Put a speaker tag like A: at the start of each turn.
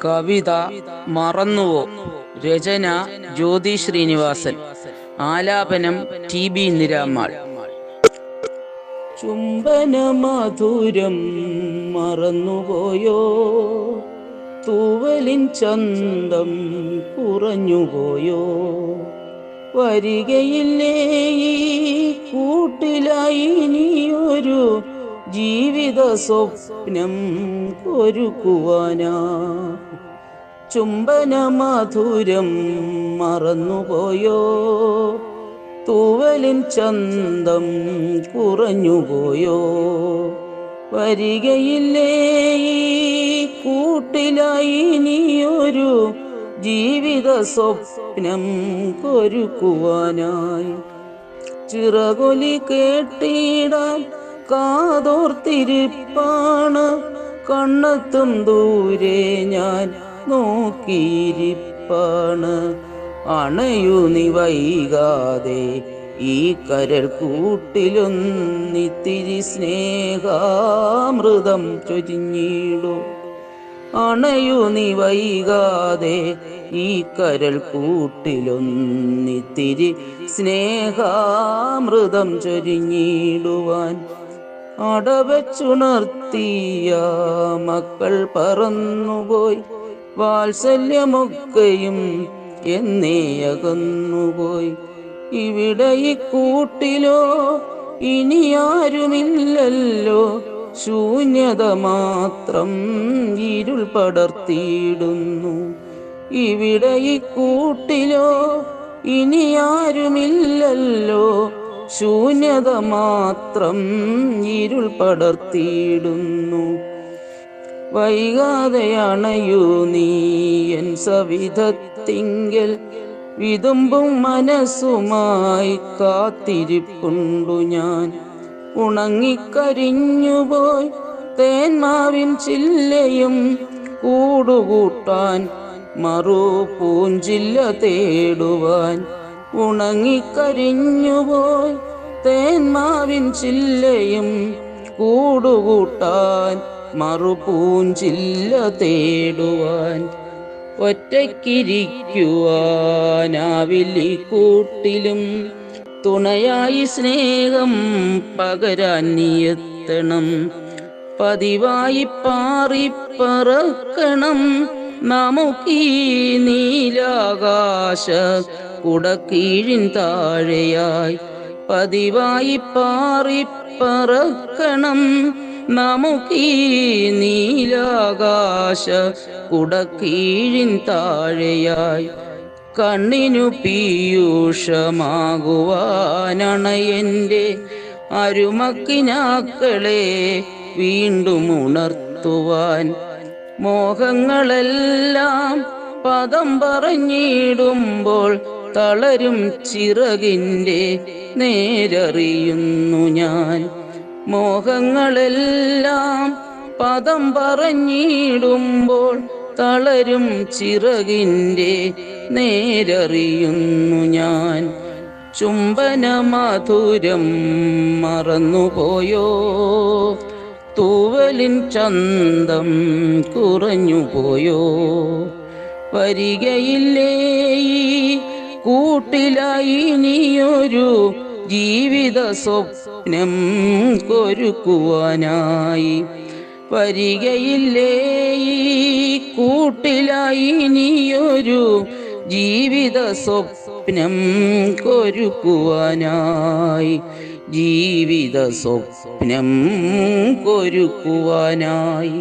A: കവിത മറന്നുവോ? രചന ജ്യോതി ശ്രീനിവാസൻ. ആലാപനം TB നിരാമാൾ. ചുംബന മധുരം മറന്നുപോയോ? തൂവലിൻ ചന്തം കുറഞ്ഞുപോയോ? വരികയില്ലേ ഈ കൂട്ടിലായി ഇനിയൊരു ജീവിത സ്വപ്നം ഒരുക്കുവാനാ? ചുംബന മധുരം മറന്നുപോയോ? തൂവലിൻ ചന്തം കുറഞ്ഞുപോയോ? വരികയില്ലേ ഈ കൂട്ടിലായി ഇനിയൊരു ജീവിത സ്വപ്നം ഒരുക്കുവാനായി? ചിറകൊലി കേട്ടിടാൻ കാതോർത്തിരിപ്പാണ്, കണ്ണെത്തും ദൂരെ ഞാൻ നോക്കിയിരിപ്പാണ്. അണയു നീ വൈകാതെ ഈ കരൾ കൂട്ടിലൊന്നിത്തിരി സ്നേഹാമൃതം ചൊരിഞ്ഞിടൂ. അണയു നീ വൈകാതെ ഈ കരൾ കൂട്ടിലൊന്നിത്തിരി സ്നേഹാമൃതം ചൊരിഞ്ഞിടുവാൻ. അടവച്ചുണർത്തിയ മക്കൾ പറന്നുപോയി, വാത്സല്യമൊക്കെയും എന്നേ അകന്നുപോയി. ഇവിടെ ഈ കൂട്ടിലോ ഇനി ആരുമില്ലല്ലോ, ശൂന്യത മാത്രം ഇരുൾ പടർത്തിയിടുന്നു. ഇവിടെ ഈ കൂട്ടിലോ ഇനി ആരുമില്ലല്ലോ, ശൂന്യത മാത്രം ഇരുൾ പടർത്തിയിടുന്നു. വൈകാതെ അണയൂ നീ എൻ സവിധത്തിങ്കൽ, വിതുമ്പും മനസ്സുമായി കാത്തിരിപ്പുണ്ടു ഞാൻ. ഉണങ്ങിക്കരിഞ്ഞുപോയി തേന്മാവിൻ ചില്ലയും കൂടുകൂട്ടാൻ മറു പൂഞ്ചില്ല തേടുവാൻ. ഉണങ്ങിക്കരിഞ്ഞുപോയി തേന്മാവിൻ ചില്ലയും കൂടുകൂട്ടാൻ മറു പൂഞ്ചില്ല തേടുവാൻ. ഒറ്റയ്ക്കിരിക്കുവാനാവില്ലി കൂട്ടിലും, തുണയായി സ്നേഹം പകരാൻ നീയെത്തണം. പതിവായി പാറിപ്പറക്കണം നമുക്കീ നീലാകാശ കുടക്കീഴിൻ താഴെയായി. പതിവായി പാറിപ്പറക്കണം നമുക്കീ നീലാകാശ കുടക്കീഴിൻ താഴെയായി. കണ്ണിനു പീയൂഷമാകുവാനണയെൻ്റെ അരുമക്കിനാക്കളെ വീണ്ടും ഉണർത്തുവാൻ. മോഹങ്ങളെല്ലാം പദം പറഞ്ഞിടുമ്പോൾ തളരും ചിറകിൻ്റെ നേരറിയുന്നു ഞാൻ. മോഹങ്ങളെല്ലാം പദം പറഞ്ഞിടുമ്പോൾ തളരും ചിറകിൻ്റെ നേരറിയുന്നു ഞാൻ. ചുംബന മധുരം മറന്നുപോയോ? തൂവലിൻ ചന്തം കുറഞ്ഞുപോയോ? വരികയില്ലേ ഈ കൂട്ടിലായി ഇനിയൊരു ജീവിത സ്വപ്നം ഒരുക്കുവാനായി? വരികയില്ലേ ഈ കൂട്ടിലായി ഇനിയൊരു ജീവിത സ്വപ്നം ഒരുക്കുവാനായി? ജീവിത സ്വപ്നം ഒരുക്കുവാനായി.